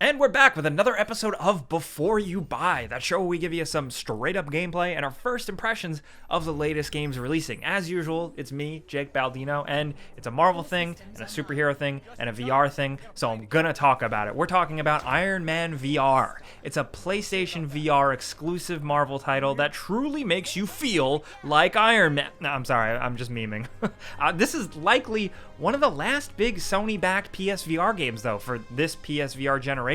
And we're back with another episode of Before You Buy, that show where we give you some straight up gameplay and our first impressions of the latest games releasing. As usual, it's me, Jake Baldino, and it's a Marvel thing, and a superhero thing, and a VR thing, so I'm gonna talk about it. We're talking about Iron Man VR. It's a PlayStation VR exclusive Marvel title that truly makes you feel like Iron Man. No, I'm sorry, I'm just memeing. This is likely one of the last big Sony-backed PSVR games, though, for this PSVR generation.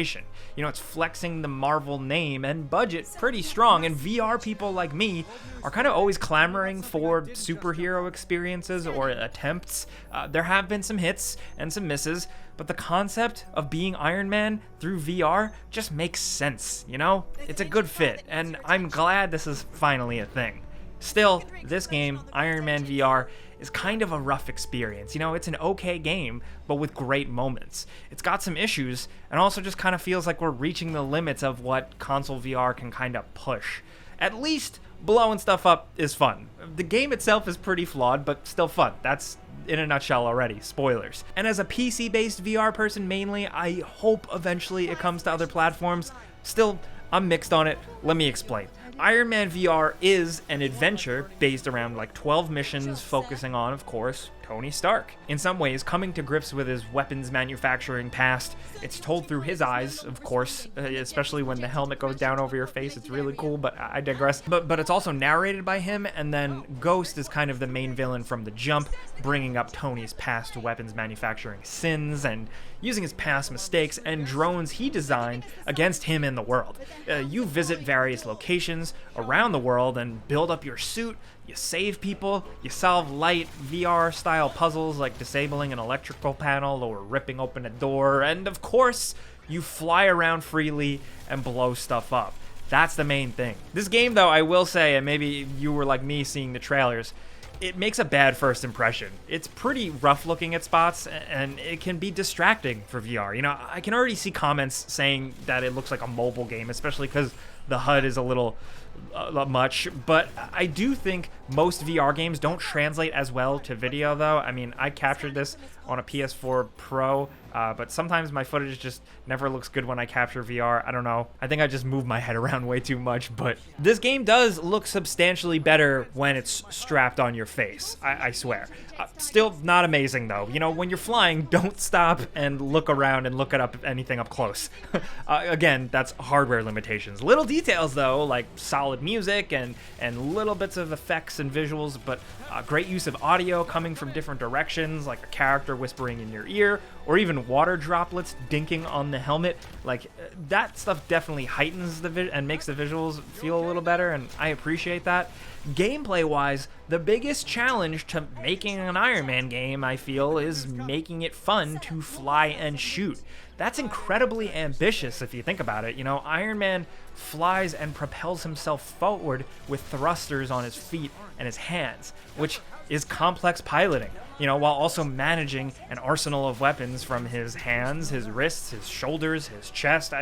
You know, it's flexing the Marvel name and budget pretty strong, and VR people like me are kind of always clamoring for superhero experiences or attempts. There have been some hits and some misses, but the concept of being Iron Man through VR just makes sense, you know? It's a good fit, and I'm glad this is finally a thing. Still, this game, Iron Man VR, is kind of a rough experience. You know, it's an okay game, but with great moments. It's got some issues, and also just kind of feels like we're reaching the limits of what console VR can kind of push. At least, blowing stuff up is fun. The game itself is pretty flawed, but still fun. That's in a nutshell already. Spoilers. And as a PC-based VR person mainly, I hope eventually it comes to other platforms. Still, I'm mixed on it. Let me explain. Iron Man VR is an adventure based around like 12 missions focusing on, of course, Tony Stark. In some ways, coming to grips with his weapons manufacturing past, it's told through his eyes, of course, especially when the helmet goes down over your face. It's really cool, but I digress. But it's also narrated by him, and then Ghost is kind of the main villain from the jump, bringing up Tony's past weapons manufacturing sins and using his past mistakes and drones he designed against him in the world. You visit various locations around the world and build up your suit. You save people, you solve light VR-style puzzles like disabling an electrical panel or ripping open a door, and of course, you fly around freely and blow stuff up. That's the main thing. This game, though, I will say, and maybe you were like me seeing the trailers, it makes a bad first impression. It's pretty rough looking at spots, and it can be distracting for VR. You know, I can already see comments saying that it looks like a mobile game, especially because the HUD is a little much, but I do think most VR games don't translate as well to video, though. I mean, I captured this on a PS4 Pro, but sometimes my footage just never looks good when I capture VR. I don't know. I think I just move my head around way too much, but this game does look substantially better when it's strapped on your face, I swear. Still not amazing, though. You know, when you're flying, don't stop and look around and look it up anything up close. Again, that's hardware limitations. Little details, though, like solid music and little bits of effects and visuals, but great use of audio coming from different directions, like a character whispering in your ear, or even water droplets dinking on the helmet. Like, that stuff definitely heightens the and makes the visuals feel a little better, and I appreciate that. Gameplay-wise, the biggest challenge to making an Iron Man game, I feel, is making it fun to fly and shoot. That's incredibly ambitious if you think about it. You know, Iron Man flies and propels himself forward with thrusters on his feet and his hands, which is complex piloting, you know, while also managing an arsenal of weapons from his hands, his wrists, his shoulders, his chest.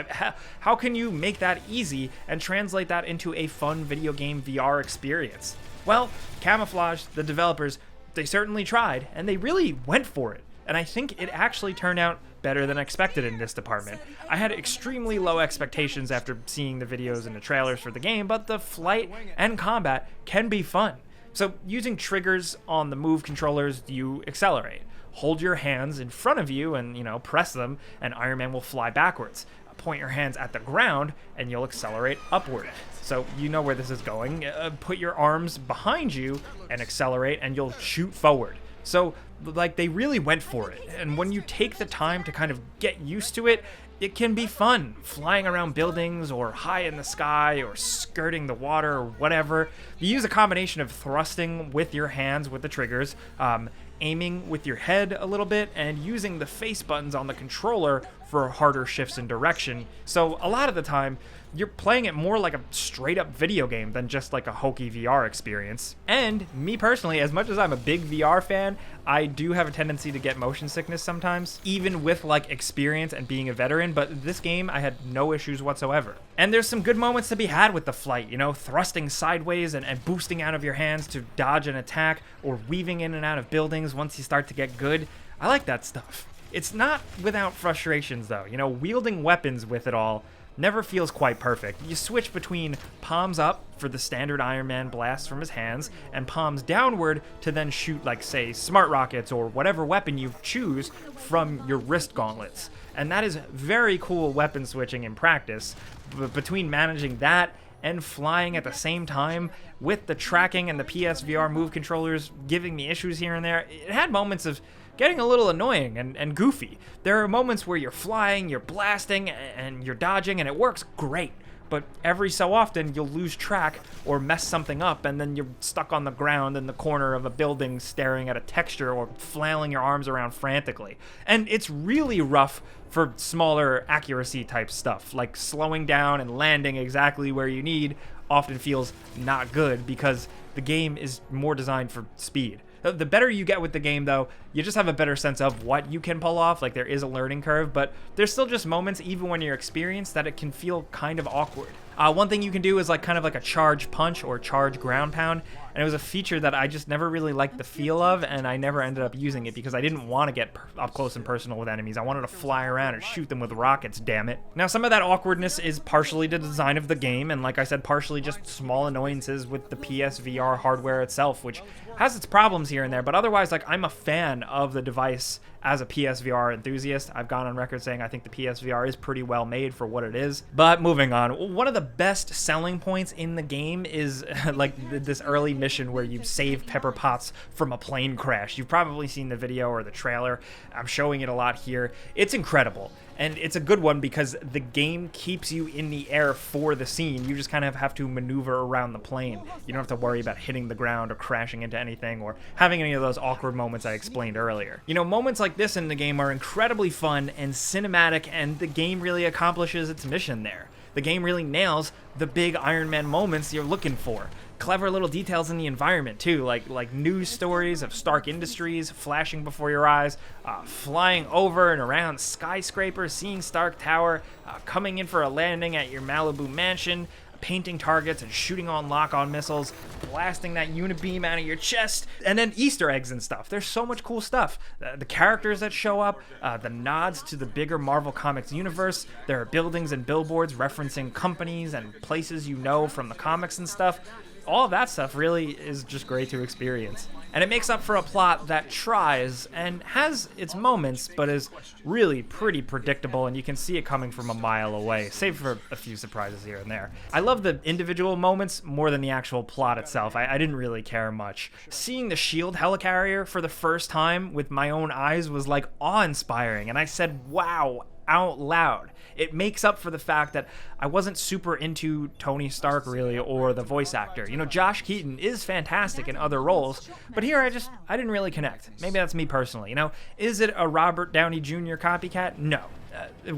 How can you make that easy and translate that into a fun video game VR experience? Well, Camouflage, the developers, they certainly tried, and they really went for it. And I think it actually turned out better than expected in this department. I had extremely low expectations after seeing the videos and the trailers for the game, but the flight and combat can be fun. So using triggers on the Move controllers, you accelerate. Hold your hands in front of you and, you know, press them, and Iron Man will fly backwards. Point your hands at the ground, and you'll accelerate upward. So you know where this is going. Put your arms behind you and accelerate, and you'll shoot forward. So, like, they really went for it. And when you take the time to kind of get used to it, it can be fun, flying around buildings or high in the sky or skirting the water or whatever. You use a combination of thrusting with your hands with the triggers, aiming with your head a little bit, and using the face buttons on the controller for harder shifts in direction. So a lot of the time, you're playing it more like a straight-up video game than just like a hokey VR experience. And me personally, as much as I'm a big VR fan, I do have a tendency to get motion sickness sometimes, even with like experience and being a veteran, but this game, I had no issues whatsoever. And there's some good moments to be had with the flight, you know, thrusting sideways and boosting out of your hands to dodge an attack, or weaving in and out of buildings once you start to get good. I like that stuff. It's not without frustrations though. You know, wielding weapons with it all never feels quite perfect. You switch between palms up for the standard Iron Man blast from his hands and palms downward to then shoot, like, say, smart rockets or whatever weapon you choose from your wrist gauntlets. And that is very cool weapon switching in practice. But between managing that and flying at the same time with the tracking and the PSVR move controllers giving me issues here and there, it had moments of getting a little annoying and goofy. There are moments where you're flying, you're blasting, and you're dodging, and it works great. But every so often, you'll lose track or mess something up, and then you're stuck on the ground in the corner of a building staring at a texture or flailing your arms around frantically. And it's really rough for smaller accuracy type stuff, like slowing down and landing exactly where you need often feels not good because the game is more designed for speed. The better you get with the game, though, you just have a better sense of what you can pull off. Like, there is a learning curve, but there's still just moments, even when you're experienced, that it can feel kind of awkward. One thing you can do is kind of like a charge punch or charge ground pound, and it was a feature that I just never really liked the feel of, and I never ended up using it because I didn't want to get up close and personal with enemies. I wanted to fly around and shoot them with rockets, damn it. Now, some of that awkwardness is partially the design of the game, and like I said, partially just small annoyances with the PSVR hardware itself, which has its problems here and there, but otherwise, I'm a fan of the device as a PSVR enthusiast. I've gone on record saying I think the PSVR is pretty well made for what it is. But moving on, one of the best selling points in the game is this early mission where you save Pepper Potts from a plane crash. You've probably seen the video or the trailer. I'm showing it a lot here. It's incredible. And it's a good one because the game keeps you in the air for the scene. You just kind of have to maneuver around the plane. You don't have to worry about hitting the ground or crashing into anything or having any of those awkward moments I explained earlier. You know, moments like this in the game are incredibly fun and cinematic, and the game really accomplishes its mission there. The game really nails the big Iron Man moments you're looking for. Clever little details in the environment too, like news stories of Stark Industries flashing before your eyes, flying over and around skyscrapers, seeing Stark Tower, coming in for a landing at your Malibu mansion, painting targets and shooting on lock-on missiles, blasting that unibeam out of your chest, and then Easter eggs and stuff. There's so much cool stuff. The characters that show up, the nods to the bigger Marvel Comics universe, there are buildings and billboards referencing companies and places you know from the comics and stuff. All of that stuff really is just great to experience. And it makes up for a plot that tries and has its moments, but is really pretty predictable, and you can see it coming from a mile away, save for a few surprises here and there. I love the individual moments more than the actual plot itself. I didn't really care much. Seeing the SHIELD helicarrier for the first time with my own eyes was awe-inspiring, and I said, wow, out loud. It makes up for the fact that I wasn't super into Tony Stark really, or the voice actor. You know, Josh Keaton is fantastic in other roles, but here I didn't really connect. Maybe that's me personally. You know, is it a Robert Downey Jr. copycat? No.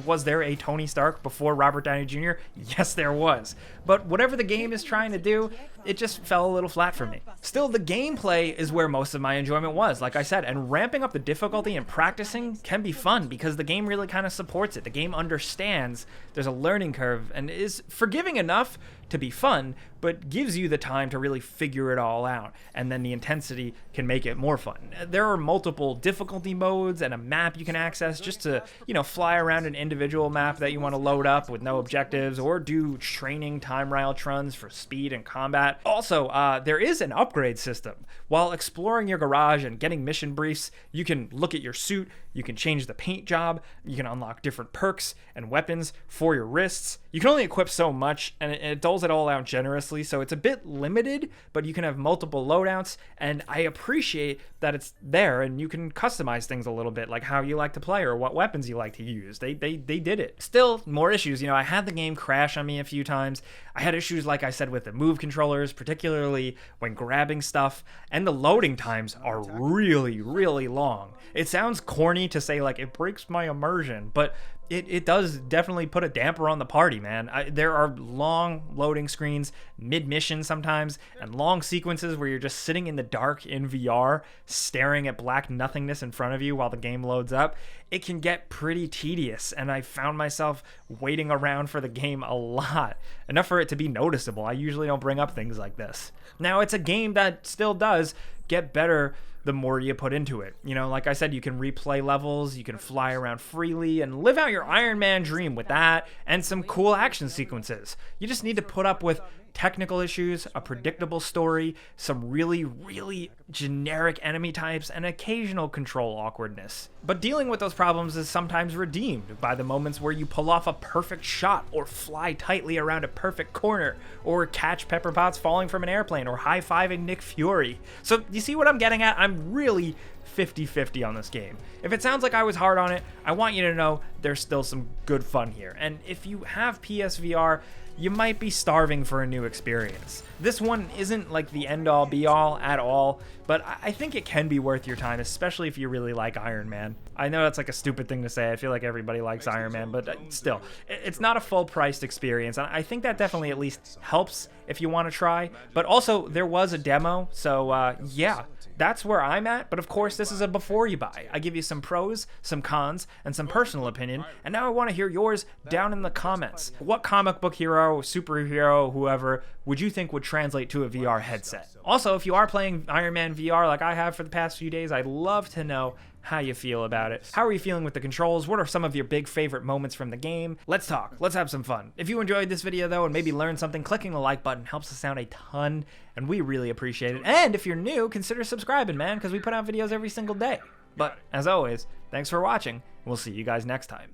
Was there a Tony Stark before Robert Downey Jr.? Yes, there was. But whatever the game is trying to do, it just fell a little flat for me. Still, the gameplay is where most of my enjoyment was, like I said, and ramping up the difficulty and practicing can be fun because the game really kind of supports it. The game understands there's a learning curve and is forgiving enough to be fun, but gives you the time to really figure it all out, and then the intensity can make it more fun. There are multiple difficulty modes and a map you can access just to, fly around an individual map that you want to load up with no objectives, or do training time trial runs for speed and combat. Also, there is an upgrade system. While exploring your garage and getting mission briefs, you can look at your suit, you can change the paint job, you can unlock different perks and weapons for your wrists. You can only equip so much, and it doles it all out generously, so it's a bit limited, but you can have multiple loadouts, and I appreciate that it's there, and you can customize things a little bit, like how you like to play or what weapons you like to use. They did it. Still, more issues. I had the game crash on me a few times. I had issues, like I said, with the move controllers, particularly when grabbing stuff, and the loading times are really, really long. It sounds corny to say, it breaks my immersion, but it does definitely put a damper on the party, man. There are long loading screens, mid-mission sometimes, and long sequences where you're just sitting in the dark in VR, staring at black nothingness in front of you while the game loads up. It can get pretty tedious, and I found myself waiting around for the game a lot, enough for it to be noticeable. I usually don't bring up things like this. Now, it's a game that still does get better the more you put into it. You know, like I said, you can replay levels, you can fly around freely, and live out your Iron Man dream with that, and some cool action sequences. You just need to put up with technical issues, a predictable story, some really generic enemy types, and occasional control awkwardness. But dealing with those problems is sometimes redeemed by the moments where you pull off a perfect shot, or fly tightly around a perfect corner, or catch Pepper Potts falling from an airplane, or high-fiving Nick Fury. So you see what I'm getting at? I'm really 50-50 on this game. If it sounds like I was hard on it, I want you to know there's still some good fun here. And if you have PSVR, you might be starving for a new experience. This one isn't like the end-all be-all at all, but I think it can be worth your time, especially if you really like Iron Man. I know that's like a stupid thing to say. I feel like everybody likes Iron Man, but still, it's not a full-priced experience. And I think that definitely at least helps if you want to try. But also, there was a demo, so yeah, that's where I'm at. But of course, this is a before you buy. I give you some pros, some cons, and some personal opinion. And now I want to hear yours down in the comments. What comic book hero, superhero, whoever, would you think would translate to a VR headset? Also, if you are playing Iron Man VR like I have for the past few days, I'd love to know how you feel about it. How are you feeling with the controls? What are some of your big favorite moments from the game? Let's talk. Let's have some fun. If you enjoyed this video though and maybe learned something, clicking the like button helps us out a ton and we really appreciate it. And if you're new, consider subscribing, man, because we put out videos every single day. But as always, thanks for watching. We'll see you guys next time.